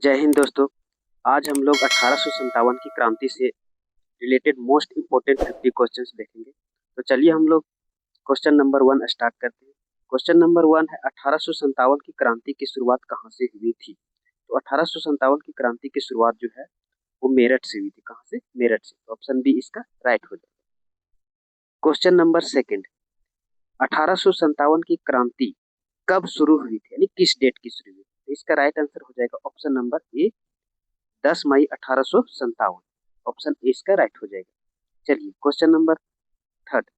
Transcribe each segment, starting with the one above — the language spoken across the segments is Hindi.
जय हिंद दोस्तों। आज हम लोग 1857 की क्रांति से रिलेटेड मोस्ट इम्पोर्टेंट 50 क्वेश्चंस देखेंगे। तो चलिए हम लोग क्वेश्चन नंबर 1 स्टार्ट करते हैं। क्वेश्चन नंबर 1 है 1857 की क्रांति की शुरुआत कहाँ से हुई थी। तो 1857 की क्रांति की शुरुआत जो है वो मेरठ से हुई थी। कहाँ से? मेरठ से। तो ऑप्शन बी इसका राइट हो जाएगा। क्वेश्चन नंबर सेकंड, 1857 की क्रांति कब शुरू हुई थी, यानी किस डेट की शुरू हुई थी। तो इसका राइट आंसर हो जाएगा ऑप्शन नंबर ए 10 मई 1857। ऑप्शन ए इसका राइट हो जाएगा। चलिए क्वेश्चन नंबर थर्ड,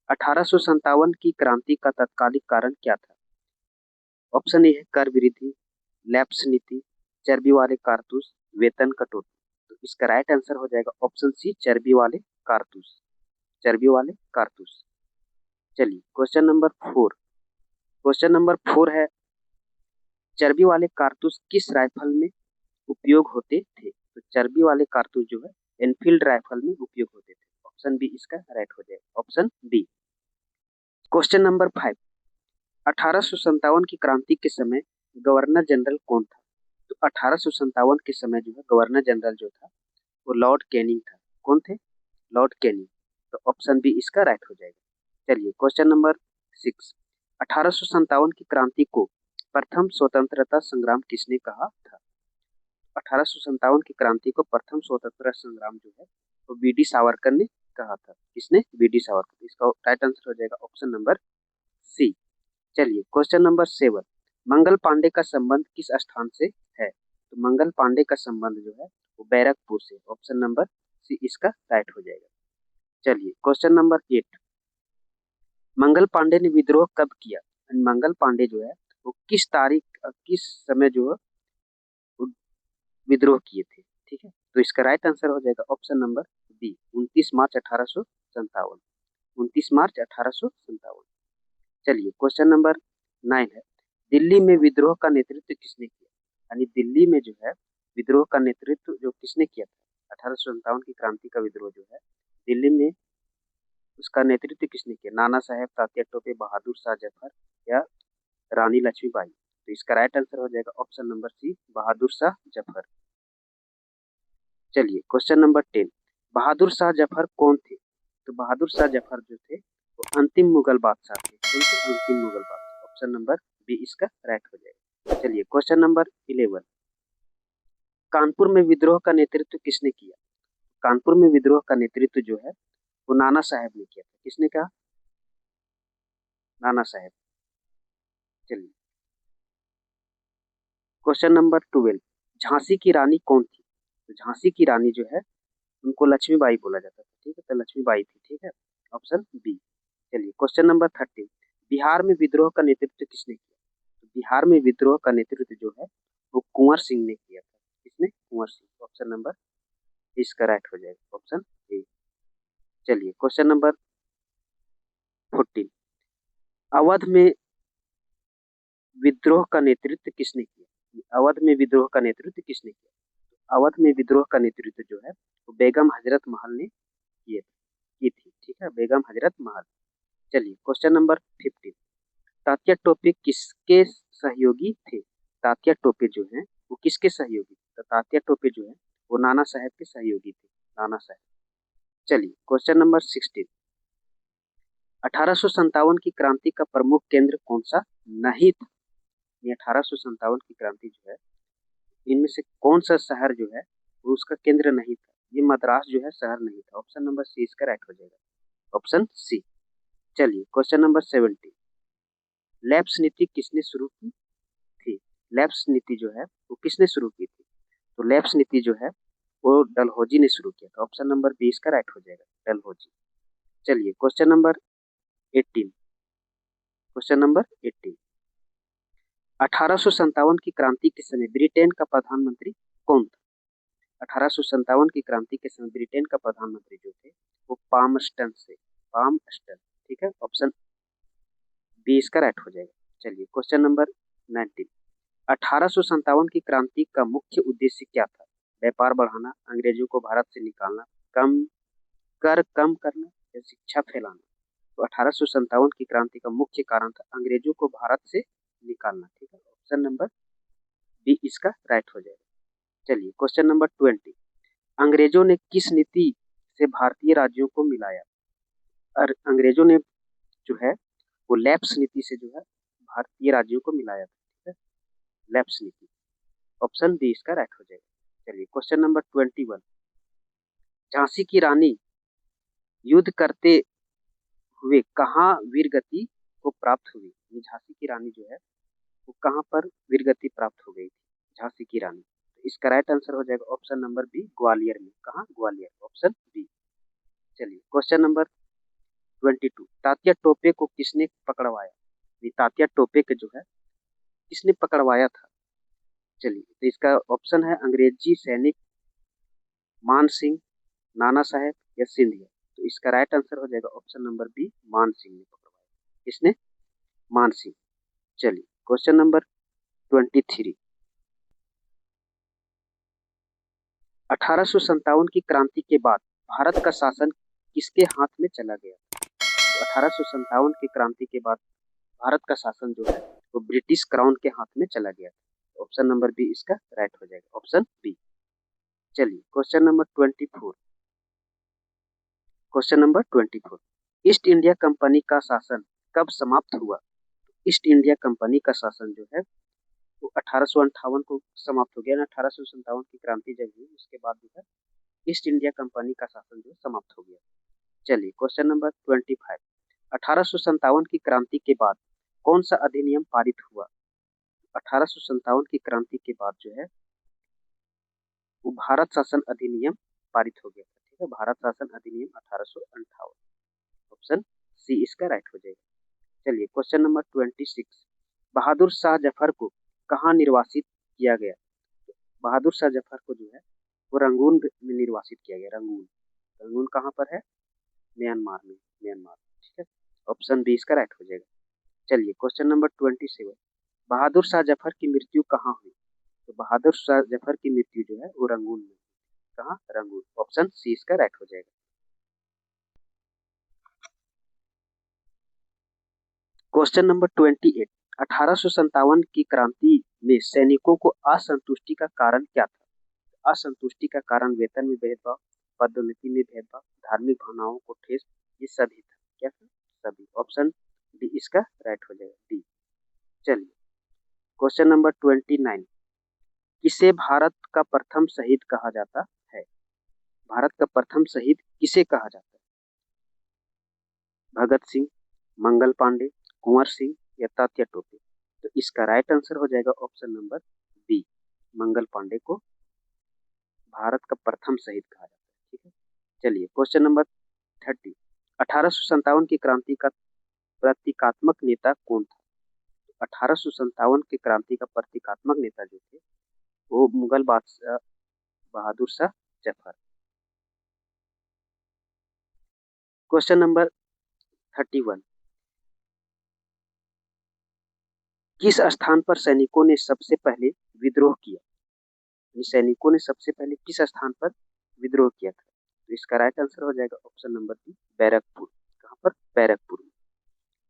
1857 की क्रांति का तत्कालिक कारण क्या था। ऑप्शन ए है कर वृद्धि, लैप्स नीति, चर्बी वाले कारतूस, वेतन कटौती। तो इसका राइट आंसर हो जाएगा ऑप्शन सी चर्बी वाले कारतूस। चर्बी वाले कारतूस। चलिए question number four. Question number four है चर्बी वाले कारतूस किस राइफल में उपयोग होते थे। तो चर्बी वाले कारतूस जो है एनफील्ड राइफल में उपयोग होते थे। ऑप्शन बी इसका राइट हो जाएगा। Option B. क्वेश्चन नंबर 5, 1857 की क्रांति के समय गवर्नर जनरल कौन था। तो 1857 के समय जो है गवर्नर जनरल जो था वो लॉर्ड कैनिंग था। कौन थे? Lord Canning. तो ऑप्शन बी इसका राइट हो जाएगा। चलिए क्वेश्चन नंबर 6, 1857 की क्रांति को प्रथम स्वतंत्रता संग्राम किसने कहा था। 1857 की क्रांति को प्रथम स्वतंत्रता संग्राम जो है वो बीडी सावरकर ने कहा था। किसने? बीडी सावरकर। इसका राइट आंसर हो जाएगा ऑप्शन नंबर सी। चलिए क्वेश्चन नंबर 7, मंगल पांडे का संबंध किस स्थान से है। तो मंगल पांडे का संबंध जो है वो बैरकपुर से। ऑप्शन नंबर सी इसका राइट हो जाएगा। चलिए क्वेश्चन नंबर 8, मंगल पांडे ने विद्रोह कब किया। मंगल पांडे जो है वो किस तारीख किस समय जो है विद्रोह किए थे। ठीक है, तो इसका राइट आंसर हो जाएगा ऑप्शन नंबर बी 29 मार्च 1857। 29 मार्च 1857। चलिए क्वेश्चन नंबर 9 है दिल्ली में विद्रोह का नेतृत्व किसने किया। यानी दिल्ली में जो है विद्रोह का नेतृत्व जो किसने किया था। 1857 की क्रांति का विद्रोह जो है दिल्ली में उसका नेतृत्व किसने किया। नाना साहेब, तात्या टोपे, बहादुर शाह जफर या रानी लक्ष्मीबाई। तो इसका राइट आंसर हो जाएगा option number C Bahadur Shah Zafar. चलिए क्वेश्चन नंबर 10, बहादुर शाह जफर कौन थे। तो बहादुर शाह जफर जो थे वो अंतिम मुगल बादशाह थे। कौन थे? अंतिम मुगल बादशाह। ऑप्शन नंबर बी इसका राइट हो जाएगा। चलिए क्वेश्चन नंबर 11, कानपुर में विद्रोह का नेतृत्व किसने किया। कानपुर में विद्रोह का नेतृत्व जो है वो नाना साहेब ने किया था। किसने कहा? नाना साहेब। चलिए क्वेश्चन नंबर 12, झांसी की रानी कौन थी। तो झांसी की रानी जो है उनको लक्ष्मीबाई बोला जाता था। ठीक है, तो लक्ष्मीबाई थी। ठीक है, ऑप्शन बी। चलिए क्वेश्चन नंबर 13, बिहार में विद्रोह का नेतृत्व किसने किया। तो बिहार में विद्रोह का नेतृत्व जो है वो कुंवर सिंह ने किया था। किसने? कुंवर सिंह। ऑप्शन नंबर इसका राइट हो जाएगा ऑप्शन ए। चलिए क्वेश्चन नंबर 14, अवध में विद्रोह का नेतृत्व किसने किया। अवध में विद्रोह का नेतृत्व किसने किया। अवध में विद्रोह का नेतृत्व जो है वो बेगम हजरत महल ने की थी। ठीक है, बेगम हजरत महल। चलिए क्वेश्चन नंबर 15, तात्या टोपे किसके सहयोगी थे। तात्या टोपे जो है वो किसके सहयोगी थे। तो तात्या टोपे जो है वो नाना साहेब के सहयोगी थे। नाना साहेब। चलिए क्वेश्चन नंबर 16, 1857 की क्रांति का प्रमुख केंद्र कौन सा नहीं था। ये 1857 की क्रांति जो है इनमें से कौन सा शहर जो है वो उसका केंद्र नहीं था। ये मद्रास जो है शहर नहीं था। ऑप्शन नंबर सी इसका राइट हो जाएगा। Option C. चलिए क्वेश्चन नंबर 17, लैप्स नीति किसने शुरू की थी। लैप्स नीति जो है वो किसने शुरू की थी। तो लैप्स नीति जो है वो डलहौजी ने शुरू किया था। ऑप्शन नंबर बी इसका राइट हो जाएगा, डलहौजी। चलिए क्वेश्चन नंबर 18, क्वेश्चन नंबर 18, 1857 की क्रांति के समय ब्रिटेन का प्रधानमंत्री कौन था। 1857 की क्रांति के समय ब्रिटेन का प्रधानमंत्री जो थे वो पामस्टन से। पामस्टन। ठीक है, ऑप्शन बी इसका राइट हो जाएगा। चलिए क्वेश्चन नंबर 19, 1857 की क्रांति का मुख्य उद्देश्य क्या था। व्यापार बढ़ाना, अंग्रेजों को भारत से निकालना, कम कर कम करना या शिक्षा फैलाना। तो 1857 की क्रांति का मुख्य कारण था अंग्रेजों को भारत से निकालना। ठीक है, ऑप्शन नंबर बी इसका राइट हो जाएगा। चलिए क्वेश्चन नंबर 20, अंग्रेजों ने किस नीति से भारतीय राज्यों को मिलाया? और अंग्रेजों ने जो है वो लैप्स नीति से जो है भारतीय राज्यों को मिलाया था, ठीक है, लैप्स नीति। ऑप्शन बी इसका राइट हो जाएगा। चलिए क्वेश्चन नंबर 21, झांसी की रानी युद्ध करते हुए कहाँ वीरगति को प्राप्त हुई? ये झांसी की रानी जो है वो कहाँ पर वीरगति प्राप्त हो गई थी झांसी की रानी? तो इसका राइट आंसर हो जाएगा ऑप्शन नंबर बी, ग्वालियर में। कहाँ? Gwalior, option B. चलिए क्वेश्चन नंबर 22, तात्या टोपे को किसने पकड़वाया? ये तात्या टोपे के जो है किसने पकड़वाया था? चलिए तो इसका ऑप्शन है अंग्रेजी सैनिक, मान सिंह, नाना साहेब या सिंधिया। तो इसका राइट आंसर हो जाएगा ऑप्शन नंबर बी, मान सिंह ने पकड़वाया। किसने? मान सिंह। चलिए क्वेश्चन नंबर 23, 1857 की क्रांति के बाद भारत का शासन किसके हाथ में चला गया? तो 1857 की क्रांति के बाद भारत का शासन जो है वो ब्रिटिश क्राउन के हाथ में चला गया। ऑप्शन नंबर बी इसका राइट हो जाएगा, ऑप्शन बी। चलिए question number 24, question number 24, east India company का शासन कब समाप्त हुआ? ईस्ट इंडिया कंपनी का शासन जो है वो 1858 को समाप्त हो गया ना। 1857 की क्रांति जब हुई उसके बाद जो है ईस्ट इंडिया कंपनी का शासन जो समाप्त हो गया। चलिए क्वेश्चन नंबर 25, 1857 की क्रांति के बाद कौन सा अधिनियम पारित हुआ? 1857 की क्रांति के बाद जो है वो भारत शासन अधिनियम पारित हो गया था, ठीक है, भारत शासन अधिनियम 1858। ऑप्शन सी इसका राइट हो जाएगा। चलिए क्वेश्चन नंबर 26, बहादुर शाह जफर को कहाँ निर्वासित किया गया? बहादुर शाह जफर को जो है वो रंगून में निर्वासित किया गया। रंगून, रंगून कहाँ पर है? म्यांमार में, म्यांमार, ठीक है, ऑप्शन बी इसका राइट हो जाएगा। चलिए क्वेश्चन नंबर 27, बहादुर शाह जफर की मृत्यु कहाँ हुई? तो बहादुर शाह जफर की मृत्यु जो है वो रंगून में। कहाँ? रंगून, ऑप्शन सी इसका राइट हो जाएगा। क्वेश्चन नंबर 28, 1857 की क्रांति में सैनिकों को असंतुष्टि का कारण क्या था? असंतुष्टि का कारण वेतन में भेदभाव, पदोन्नति में भेदभाव, धार्मिक भावनाओं को ठेस, ये सभी था। क्या था? सभी। ऑप्शन डी इसका राइट हो जाएगा, डी। चलिए क्वेश्चन नंबर 29, किसे भारत का प्रथम शहीद कहा जाता है? भारत का प्रथम शहीद किसे कहा जाता है? भगत सिंह, मंगल पांडे, कुंवर सिंह या तात्या टोपे? तो इसका राइट आंसर हो जाएगा option number B, Mangal Pandey को भारत का प्रथम शहीद कहा जाता है, ठीक है। चलिए क्वेश्चन नंबर 30, 1857 की क्रांति का प्रतीकात्मक नेता कौन था? 1857 की क्रांति का प्रतीकात्मक नेता जो थे वो मुगल बादशाह बहादुर शाह जफर। क्वेश्चन नंबर 31, किस स्थान पर सैनिकों ने सबसे पहले विद्रोह किया? सैनिकों ने सबसे पहले किस स्थान पर विद्रोह किया था? तो इसका राइट आंसर हो जाएगा ऑप्शन नंबर बी, बैरकपुर। कहां पर? बैरकपुर में।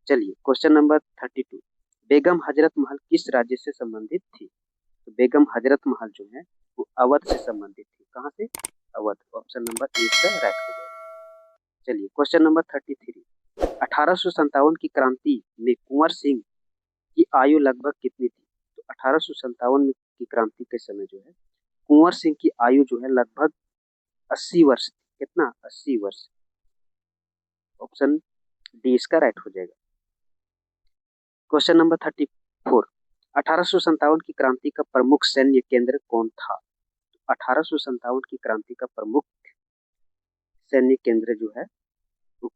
चलिए क्वेश्चन नंबर 32, बेगम हजरत महल किस राज्य से संबंधित थी? तो बेगम हजरत महल जो है वो अवध से संबंधित थी। कहां से? अवध, ऑप्शन नंबर ए इसका राइट हो जाएगा। चलिए क्वेश्चन नंबर 33, 1857 की क्रांति में कुंवर सिंह की आयु लगभग कितनी थी? तो 1857 में की क्रांति के समय जो है कुंवर सिंह की आयु जो है लगभग 80 वर्ष थी। कितना? 80 वर्ष। ऑप्शन डी इसका राइट हो जाएगा। क्वेश्चन नंबर 34, 1857 की क्रांति का प्रमुख सैन्य केंद्र कौन था? 1857 की क्रांति का प्रमुख सैन्य केंद्र जो है वो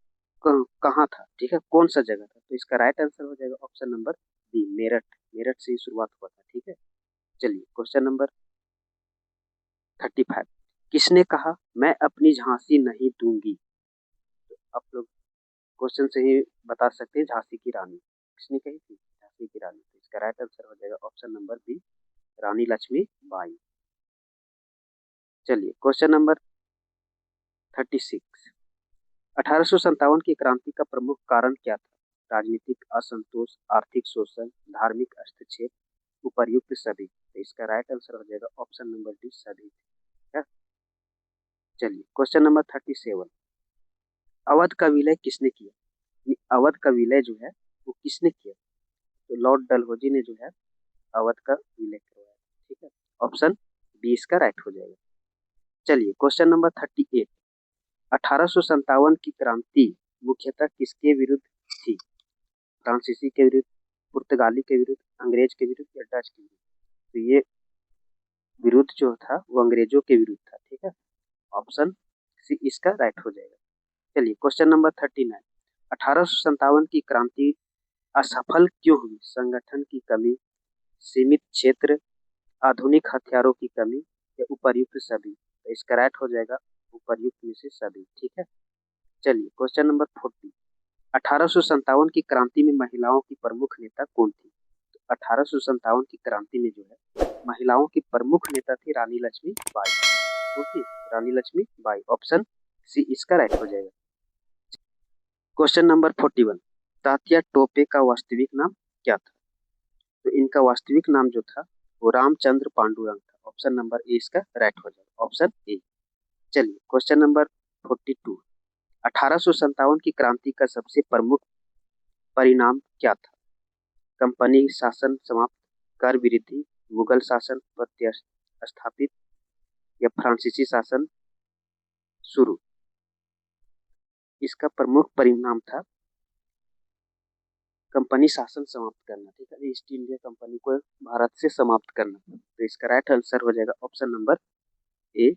कहाँ था? ठीक है, कौन सा जगह था? तो इसका राइट आंसर हो जाएगा option number B, Meerut. Meerut से ही शुरुआत हुआ था, ठीक है। चलिए क्वेश्चन नंबर 35, किसने कहा मैं अपनी झांसी नहीं दूंगी? तो आप लोग क्वेश्चन से ही बता सकते हैं झांसी की रानी किसने कही थी? झांसी की रानी। तो इसका राइट आंसर हो जाएगा ऑप्शन नंबर बी, रानी लक्ष्मीबाई। चलिए क्वेश्चन नंबर 36, 1857 की क्रांति का प्रमुख कारण क्या था? राजनीतिक असंतोष, आर्थिक शोषण, धार्मिक हस्तक्षेप, उपर्युक्त सभी। तो इसका राइट आंसर हो जाएगा ऑप्शन नंबर डी सभी थे। चलिए क्वेश्चन नंबर 37, अवध का विलय किसने किया? अवध का विलय जो है वो किसने किया? तो लॉर्ड डलहौजी ने जो है अवध का विलय करवाया। ठीक है, ऑप्शन बी इसका राइट हो जाएगा। चलिए क्वेश्चन नंबर 38, 1857 की क्रांति मुख्यतः किसके विरुद्ध थी? फ्रांसीसी के विरुद्ध, पुर्तगाली के विरुद्ध, अंग्रेज के विरुद्ध या डच के विरुद्ध? तो ये विरुद्ध जो था वो अंग्रेजों के विरुद्ध था। ठीक है, ऑप्शन सी इसका राइट हो जाएगा। चलिए क्वेश्चन नंबर 39, 1857 की क्रांति असफल क्यों हुई? संगठन की कमी, सीमित क्षेत्र, आधुनिक हथियारों की कमी या उपर्युक्त सभी? तो इसका राइट हो जाएगा उपर्युक्त में से सभी। ठीक है, चलिए क्वेश्चन नंबर 40, 1857 की क्रांति में महिलाओं की प्रमुख नेता कौन थी? तो 1857 की क्रांति में जो है महिलाओं की प्रमुख नेता थी रानी लक्ष्मीबाई। ओके, रानी लक्ष्मीबाई, ऑप्शन सी इसका राइट हो जाएगा। क्वेश्चन नंबर 41, तात्या टोपे का वास्तविक नाम क्या था? तो इनका वास्तविक नाम जो था वो रामचंद्र पांडुरंग था। ऑप्शन नंबर ए इसका राइट हो जाएगा, ऑप्शन ए। चलिए क्वेश्चन नंबर 42, 1857 की क्रांति का सबसे प्रमुख परिणाम क्या था? कंपनी शासन समाप्त, कर वृद्धि, मुगल शासन प्रतिस्थापित या फ्रांसीसी शासन शुरू? इसका प्रमुख परिणाम था कंपनी शासन समाप्त करना। ठीक है, ईस्ट इंडिया कंपनी को भारत से समाप्त करना। तो इसका राइट आंसर हो जाएगा ऑप्शन नंबर ए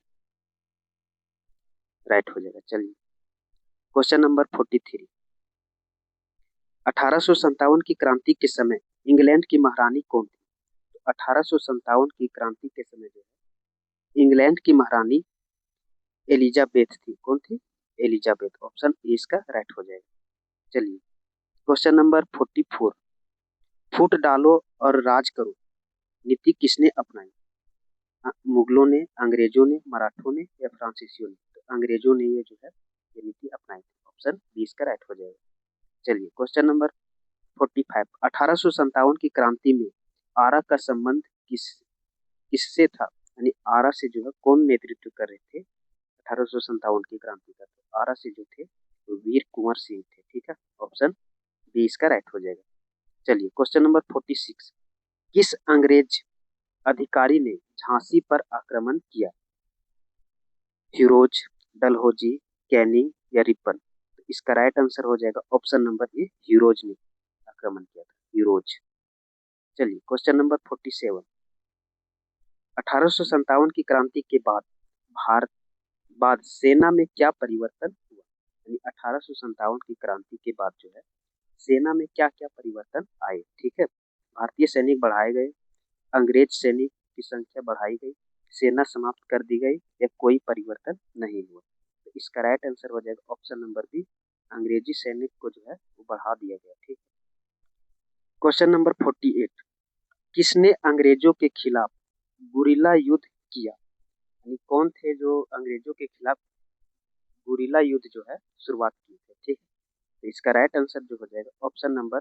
राइट हो जाएगा। चलिए क्वेश्चन नंबर 43, 1857 की क्रांति के समय इंग्लैंड की महारानी कौन थी? तो 1857 की क्रांति के समय जो है इंग्लैंड की महारानी एलिजाबेथ थी। कौन थी? एलिजाबेथ, ऑप्शन ए इसका राइट हो जाएगा। चलिए क्वेश्चन नंबर 44, फूट डालो और राज करो नीति किसने अपनाई? मुगलों ने, अंग्रेजों ने, मराठों ने या फ्रांसीसियों ने? तो अंग्रेजों ने ये जो है ये नीति अपनाई थी। ऑप्शन बी इसका राइट हो जाएगा। चलिए क्वेश्चन नंबर 45, 1857 की क्रांति में आरा का संबंध किससे था? यानी आरा से जो है कौन नेतृत्व कर रहे थे 1857 की क्रांति का? तो आरा से जो थे वो वीर कुंवर सिंह थे। ठीक है, ऑप्शन बी इसका राइट हो जाएगा। चलिए क्वेश्चन नंबर 46, किस अंग्रेज अधिकारी ने झांसी पर आक्रमण किया? ह्यूरोज, डलहौजी, कैनिंग या रिपन? तो इसका राइट आंसर हो जाएगा ऑप्शन नंबर ए, ह्यूरोज ने आक्रमण किया था, ह्यूरोज। चलिए क्वेश्चन नंबर 47, 1857 की क्रांति के बाद सेना में क्या परिवर्तन हुआ? यानी 1857 की क्रांति के बाद जो है सेना में क्या क्या परिवर्तन आए? ठीक है, भारतीय सैनिक बढ़ाए गए, अंग्रेज सैनिक की संख्या बढ़ाई गई, सेना समाप्त कर दी गई या कोई परिवर्तन नहीं हुआ? तो इसका राइट आंसर हो जाएगा ऑप्शन नंबर बी, अंग्रेजी सैनिक को जो है वो बढ़ा दिया गया। ठीक है, क्वेश्चन नंबर 48, किसने अंग्रेजों के खिलाफ गुरिल्ला युद्ध किया? यानी कौन थे जो अंग्रेजों के खिलाफ गुरिल्ला युद्ध जो है शुरुआत की थी? ठीक है, तो इसका राइट आंसर जो हो जाएगा ऑप्शन नंबर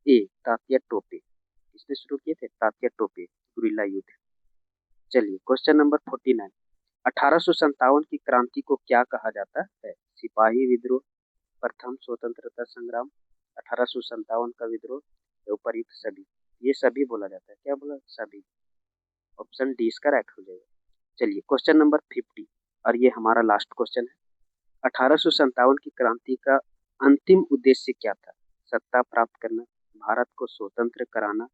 ए, तात्या टोपे। किसने शुरू किए थे? तात्या टोपे, गुरिल्ला युद्ध। चलिए क्वेश्चन नंबर 49, 1857 की क्रांति को क्या कहा जाता है? सिपाही विद्रोह, प्रथम स्वतंत्रता संग्राम, 1857 का विद्रोह या उपर्युक्त सभी? ये सभी बोला जाता है। क्या बोला? सभी, ऑप्शन डी इसका राइट हो जाएगा। चलिए क्वेश्चन नंबर 50 और ये हमारा लास्ट क्वेश्चन है, 1857 की क्रांति का अंतिम उद्देश्य क्या था? सत्ता प्राप्त करना, भारत को स्वतंत्र कराना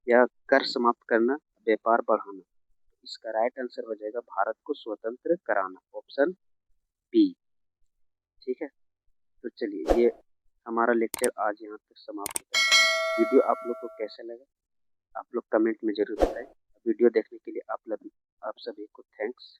या कर समाप्त करना, व्यापार बढ़ाना? इसका राइट आंसर हो जाएगा भारत को स्वतंत्र कराना, ऑप्शन बी। ठीक है, तो चलिए ये हमारा लेक्चर आज यहाँ तक समाप्त होता है। वीडियो आप लोग को कैसा लगा आप लोग कमेंट में जरूर बताएं। वीडियो देखने के लिए आप सभी को थैंक्स।